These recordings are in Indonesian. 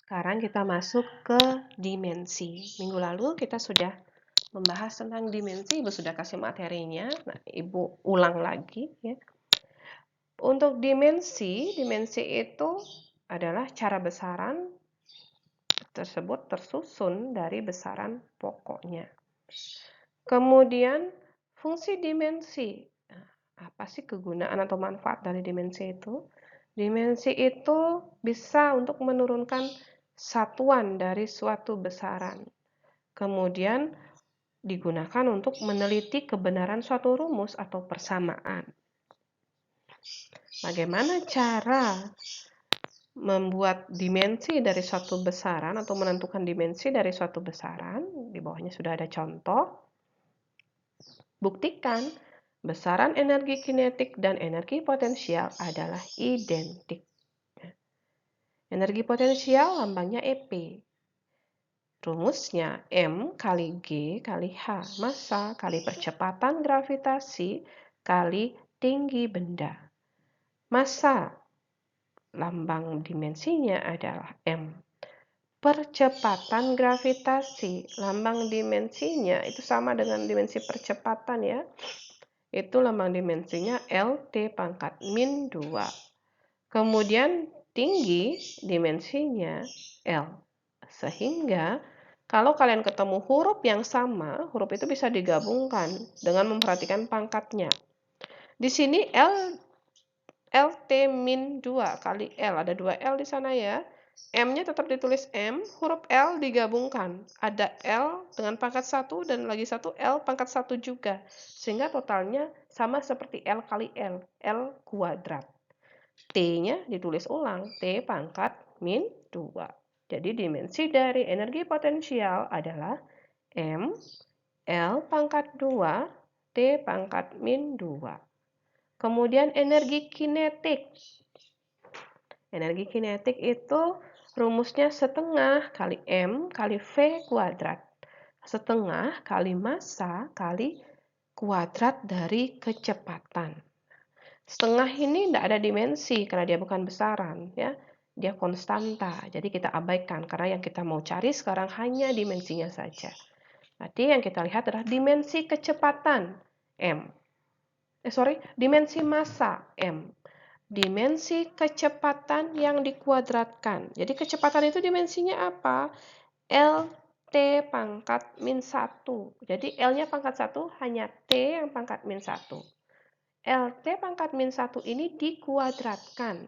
Sekarang kita masuk ke dimensi. Minggu lalu kita sudah membahas tentang dimensi, Ibu sudah kasih materinya. Nah, Ibu ulang lagi ya. Untuk dimensi itu adalah cara besaran tersebut tersusun dari besaran pokoknya. Kemudian fungsi dimensi. Nah, apa sih kegunaan atau manfaat dari dimensi itu? Dimensi itu bisa untuk menurunkan satuan dari suatu besaran. Kemudian digunakan untuk meneliti kebenaran suatu rumus atau persamaan. Bagaimana cara membuat dimensi dari suatu besaran atau menentukan dimensi dari suatu besaran? Di bawahnya sudah ada contoh. Buktikan besaran energi kinetik dan energi potensial adalah identik. Energi potensial lambangnya EP. Rumusnya M kali G kali H, massa kali percepatan gravitasi kali tinggi benda. Massa, lambang dimensinya adalah M. Percepatan gravitasi, lambang dimensinya itu sama dengan dimensi percepatan ya. Itu lambang dimensinya LT pangkat min 2. Kemudian tinggi dimensinya L. Sehingga kalau kalian ketemu huruf yang sama, huruf itu bisa digabungkan dengan memperhatikan pangkatnya. Di sini LT min 2 kali L, ada 2 L di sana ya. M-nya tetap ditulis M, huruf L digabungkan. Ada L dengan pangkat 1 dan lagi satu L pangkat 1 juga. Sehingga totalnya sama seperti L kali L, L kuadrat. T-nya ditulis ulang, T pangkat min 2. Jadi dimensi dari energi potensial adalah M, L pangkat 2, T pangkat min 2. Kemudian energi kinetik. Energi kinetik itu rumusnya setengah kali M kali V kuadrat. Setengah kali massa kali kuadrat dari kecepatan. Setengah ini tidak ada dimensi karena dia bukan besaran ya. Dia konstanta. Jadi kita abaikan karena yang kita mau cari sekarang hanya dimensinya saja. Nanti yang kita lihat adalah dimensi kecepatan M. Dimensi massa M. Dimensi kecepatan yang dikuadratkan. Jadi kecepatan itu dimensinya apa? LT pangkat min 1. Jadi L-nya pangkat 1 hanya T yang pangkat min 1. LT pangkat min 1 ini dikuadratkan.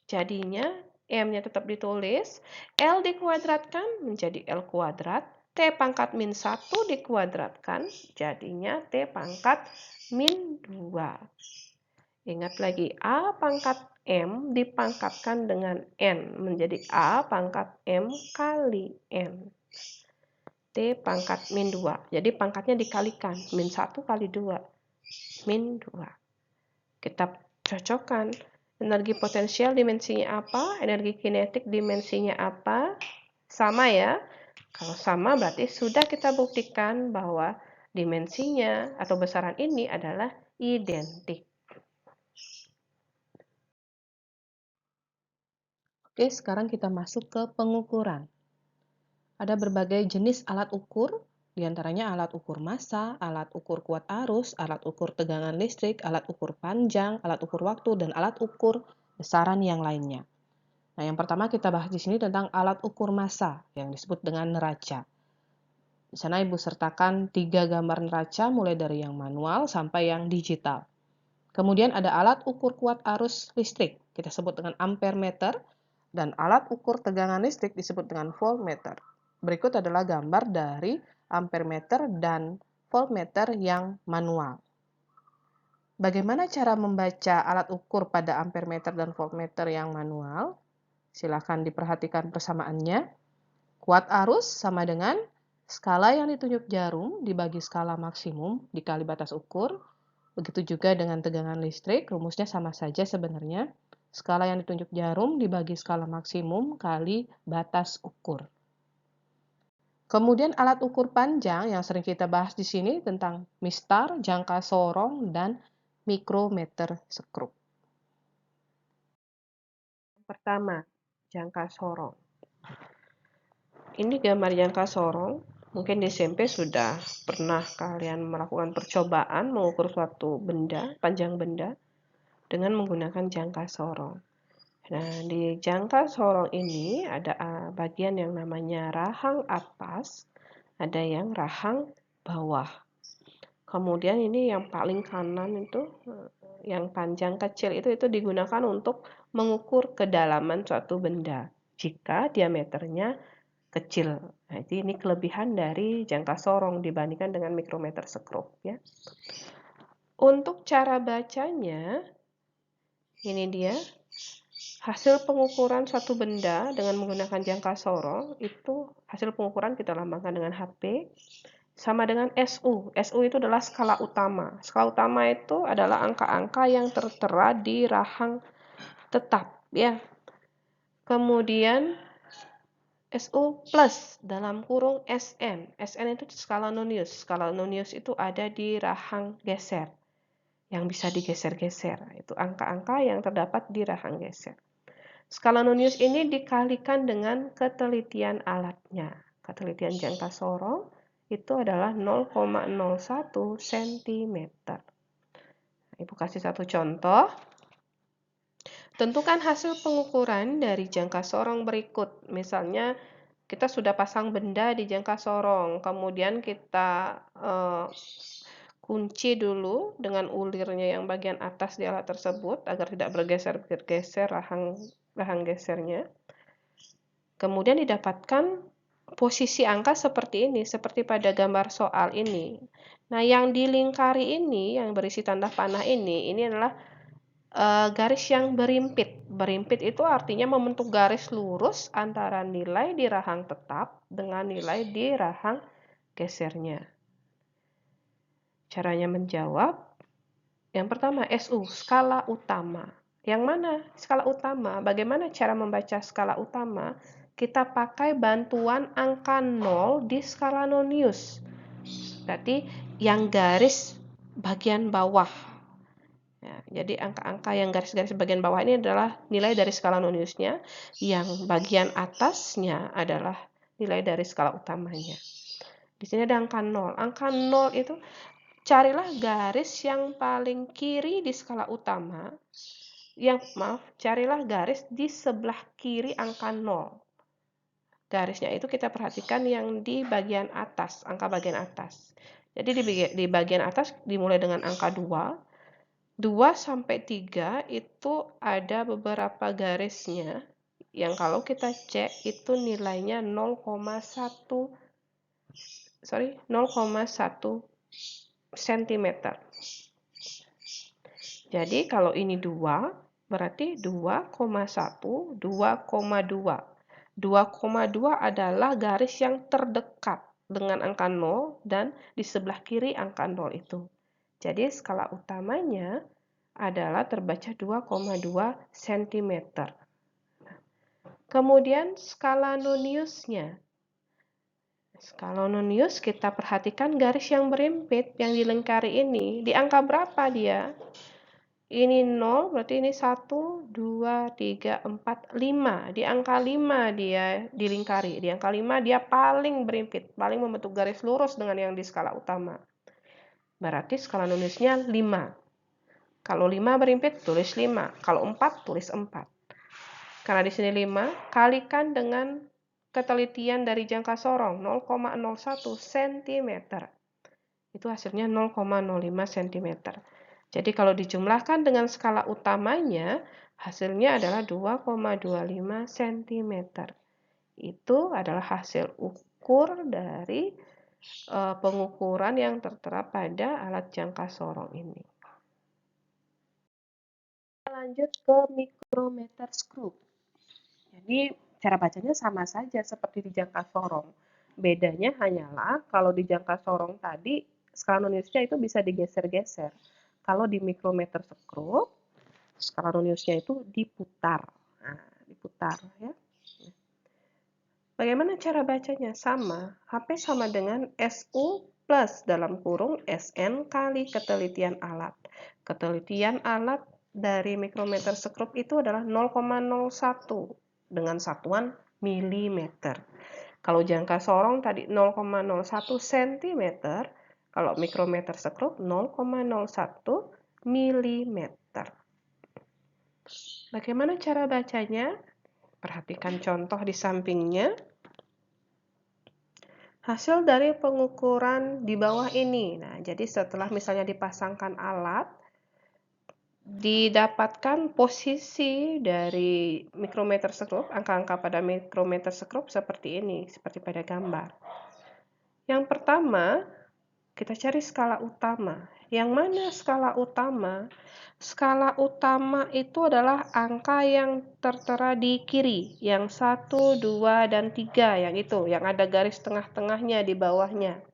Jadinya M-nya tetap ditulis. L dikuadratkan menjadi L kuadrat. T pangkat min 1 dikuadratkan. Jadinya T pangkat min 2. Ingat lagi, A pangkat M dipangkatkan dengan N menjadi A pangkat M kali N. T pangkat min 2. Jadi pangkatnya dikalikan. Min 1 kali 2. Min 2. Kita cocokkan. Energi potensial dimensinya apa? Energi kinetik dimensinya apa? Sama ya. Kalau sama berarti sudah kita buktikan bahwa dimensinya atau besaran ini adalah identik. Oke, sekarang kita masuk ke pengukuran. Ada berbagai jenis alat ukur, diantaranya alat ukur massa, alat ukur kuat arus, alat ukur tegangan listrik, alat ukur panjang, alat ukur waktu, dan alat ukur besaran yang lainnya. Nah, yang pertama kita bahas di sini tentang alat ukur massa yang disebut dengan neraca. Di sana Ibu sertakan 3 gambar neraca mulai dari yang manual sampai yang digital. Kemudian ada alat ukur kuat arus listrik, kita sebut dengan ampere meter, dan alat ukur tegangan listrik disebut dengan voltmeter. Berikut adalah gambar dari ampere meter dan voltmeter yang manual. Bagaimana cara membaca alat ukur pada ampere meter dan voltmeter yang manual? Silakan diperhatikan persamaannya. Kuat arus sama dengan skala yang ditunjuk jarum dibagi skala maksimum dikali batas ukur. Begitu juga dengan tegangan listrik, rumusnya sama saja sebenarnya. Skala yang ditunjuk jarum dibagi skala maksimum kali batas ukur. Kemudian alat ukur panjang yang sering kita bahas di sini tentang mistar, jangka sorong, dan mikrometer sekrup. Pertama, jangka sorong. Ini gambar jangka sorong. Mungkin di SMP sudah pernah kalian melakukan percobaan mengukur suatu benda, panjang benda, dengan menggunakan jangka sorong. Nah, di jangka sorong ini ada bagian yang namanya rahang atas, ada yang rahang bawah. Kemudian ini yang paling kanan itu, yang panjang kecil itu digunakan untuk mengukur kedalaman suatu benda jika diameternya kecil. Nah, ini kelebihan dari jangka sorong dibandingkan dengan mikrometer sekrup ya. Untuk cara bacanya, ini dia. Hasil pengukuran suatu benda dengan menggunakan jangka sorong, itu hasil pengukuran kita lambangkan dengan HP, sama dengan SU. SU itu adalah skala utama. Skala utama itu adalah angka-angka yang tertera di rahang tetap ya. Kemudian SU plus dalam kurung SN. SN itu skala nonius. Skala nonius itu ada di rahang geser yang bisa digeser-geser. Itu angka-angka yang terdapat di rahang geser. Skala nonius ini dikalikan dengan ketelitian alatnya. Ketelitian jangka sorong itu adalah 0,01 cm. Ibu kasih satu contoh. Tentukan hasil pengukuran dari jangka sorong berikut. Misalnya kita sudah pasang benda di jangka sorong, kemudian kita kunci dulu dengan ulirnya yang bagian atas di alat tersebut agar tidak bergeser-geser rahang gesernya. Kemudian didapatkan posisi angka seperti ini, seperti pada gambar soal ini. Nah, yang dilingkari ini, yang berisi tanda panah ini adalah garis yang berimpit. Berimpit itu artinya membentuk garis lurus antara nilai di rahang tetap dengan nilai di rahang gesernya. Caranya menjawab, yang pertama SU, skala utama. Yang mana skala utama? Bagaimana cara membaca skala utama? Kita pakai bantuan angka 0 di skala nonius. Berarti yang garis bagian bawah. Ya, jadi angka-angka yang garis-garis bagian bawah ini adalah nilai dari skala noniusnya, yang bagian atasnya adalah nilai dari skala utamanya. Di sini ada angka 0. Angka 0 itu carilah garis yang paling kiri di skala utama. Carilah garis di sebelah kiri angka 0. Garisnya itu kita perhatikan yang di bagian atas, angka bagian atas. Jadi di bagian atas dimulai dengan angka 2. 2 sampai 3 itu ada beberapa garisnya yang kalau kita cek itu nilainya 0,1 cm. Jadi kalau ini 2 berarti 2,1, 2,2. 2,2 adalah garis yang terdekat dengan angka 0 dan di sebelah kiri angka 0 itu. Jadi skala utamanya adalah terbaca 2,2 cm. Kemudian skala noniusnya. Skala nonius kita perhatikan garis yang berimpit yang dilingkari ini. Di angka berapa dia? Ini 0, berarti ini 1, 2, 3, 4, 5. Di angka 5 dia dilingkari. Di angka 5 dia paling berimpit, paling membentuk garis lurus dengan yang di skala utama. Berarti skala noniusnya 5. Kalau 5 berimpit, tulis 5. Kalau 4, tulis 4. Karena di sini 5, kalikan dengan ketelitian dari jangka sorong 0,01 cm. Itu hasilnya 0,05 cm. Jadi kalau dijumlahkan dengan skala utamanya, hasilnya adalah 2,25 cm. Itu adalah hasil ukur dari pengukuran yang tertera pada alat jangka sorong ini. Lanjut ke mikrometer skrup. Jadi cara bacanya sama saja seperti di jangka sorong. Bedanya hanyalah kalau di jangka sorong tadi skala noniusnya itu bisa digeser-geser. Kalau di mikrometer skrup, skala noniusnya itu diputar. Nah, diputar ya. Bagaimana cara bacanya? Sama. HP sama dengan SU plus dalam kurung SN kali ketelitian alat. Ketelitian alat dari mikrometer skrup itu adalah 0,01 dengan satuan milimeter. Kalau jangka sorong tadi 0,01 cm, kalau mikrometer sekrup 0,01 mm. Bagaimana cara bacanya? Perhatikan contoh di sampingnya. Hasil dari pengukuran di bawah ini. Nah, jadi setelah misalnya dipasangkan alat, didapatkan posisi dari mikrometer sekrup, angka-angka pada mikrometer sekrup seperti ini, seperti pada gambar. Yang pertama, kita cari skala utama. Yang mana skala utama? Skala utama itu adalah angka yang tertera di kiri, yang 1, 2, dan 3, yang itu, yang ada garis tengah-tengahnya di bawahnya.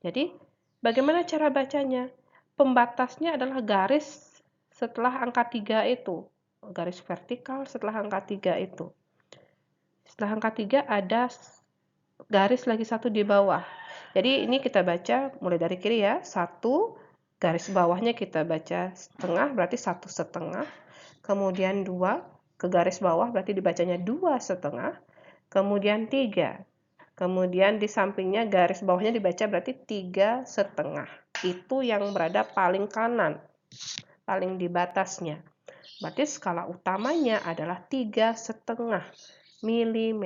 Jadi, bagaimana cara bacanya? Pembatasnya adalah garis setelah angka 3 itu. Garis vertikal setelah angka 3 itu. Setelah angka 3 ada garis lagi satu di bawah. Jadi ini kita baca mulai dari kiri ya. 1, garis bawahnya kita baca setengah, berarti 1,5. Kemudian 2, ke garis bawah berarti dibacanya 2,5. Kemudian 3. Kemudian di sampingnya garis bawahnya dibaca berarti 3,5. Itu yang berada paling kanan, paling di batasnya. Berarti skala utamanya adalah 3,5 mm.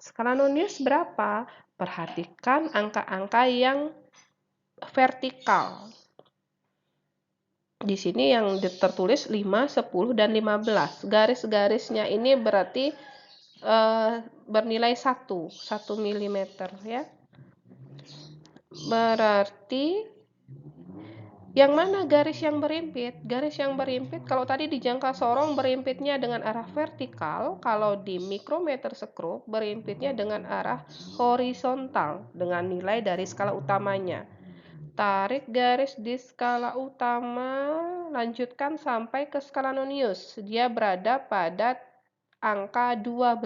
Skala nonius berapa? Perhatikan angka-angka yang vertikal. Di sini yang tertulis 5, 10, dan 15. Garis-garisnya ini berarti bernilai 1 mm ya. Berarti yang mana garis yang berimpit? Garis yang berimpit kalau tadi di jangka sorong berimpitnya dengan arah vertikal, kalau di mikrometer sekrup berimpitnya dengan arah horizontal dengan nilai dari skala utamanya. Tarik garis di skala utama, lanjutkan sampai ke skala nonius. Dia berada pada angka 12.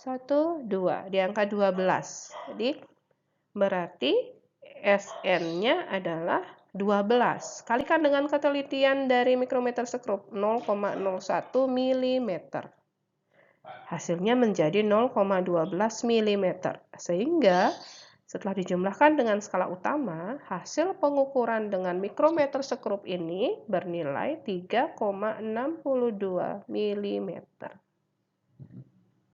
1, 2, di angka 12. Jadi berarti SN-nya adalah 12. Kalikan dengan ketelitian dari mikrometer sekrup 0,01 mm. Hasilnya menjadi 0,12 mm. Sehingga setelah dijumlahkan dengan skala utama, hasil pengukuran dengan mikrometer sekrup ini bernilai 3,62 mm.